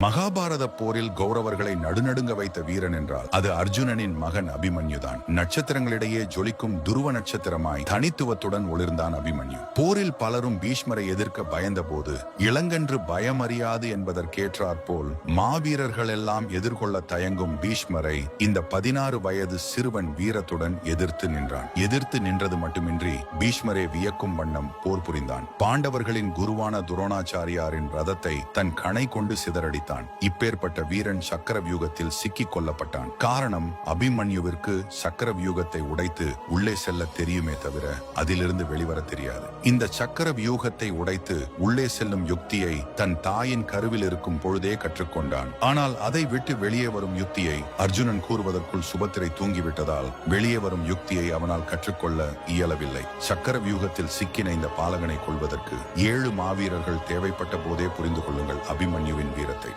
மகாபாரத போரில் கௌரவர்களை நடுநடுங்க வைத்த வீரன் என்றால் அது அர்ஜுனனின் மகன் அபிமன்யுதான். நட்சத்திரங்களிடையே ஜொலிக்கும் துருவ நட்சத்திரமாய் தனித்துவத்துடன் ஒளிர்ந்தான் அபிமன்யு. போரில் பலரும் பீஷ்மரை எதிர்க்க பயந்த போது இளங்கன்று பயமறியாது என்பதற்கேற்றாற் போல் மாவீரர்கள் எல்லாம் எதிர்கொள்ள தயங்கும் பீஷ்மரை இந்த 16 வயது சிறுவன் வீரத்துடன் எதிர்த்து நின்றான். எதிர்த்து நின்றது மட்டுமின்றி பீஷ்மரே வியக்கும் வண்ணம் போர் புரிந்தான். பாண்டவர்களின் குருவான துரோணாச்சாரியாரின் ரதத்தை தன் கணை கொண்டு சிதறடித்தான். இப்பேற்பட்ட வீரன் சக்கர வியூகத்தில் சிக்கிக் கொல்லப்பட்டான். காரணம், அபிமன்யுவிற்கு சக்கர வியூகத்தை உடைத்து உள்ளே செல்ல தெரியுமே தவிர அதிலிருந்து வெளிவர தெரியாது. இந்த சக்கர வியூகத்தை உடைத்து உள்ளே செல்லும் யுக்தியை தன் தாயின் கருவில் இருக்கும் பொழுதே கற்றுக்கொண்டான். ஆனால் அதை விட்டு வெளியே வரும் யுக்தியை அர்ஜுனன் கூறுவதற்குள் சுபத்திரை தூங்கிவிட்டதால் வெளியே வரும் யுக்தியை அவனால் கற்றுக்கொள்ள இயலவில்லை. சக்கர வியூகத்தில் சிக்கின இந்த பாலகனை கொள்வதற்கு 7 மாவீரர்கள் தேவைப்பட்ட போதே புரிந்து கொள்ளுங்கள் அபிமன்யுவின் வீரத்தை.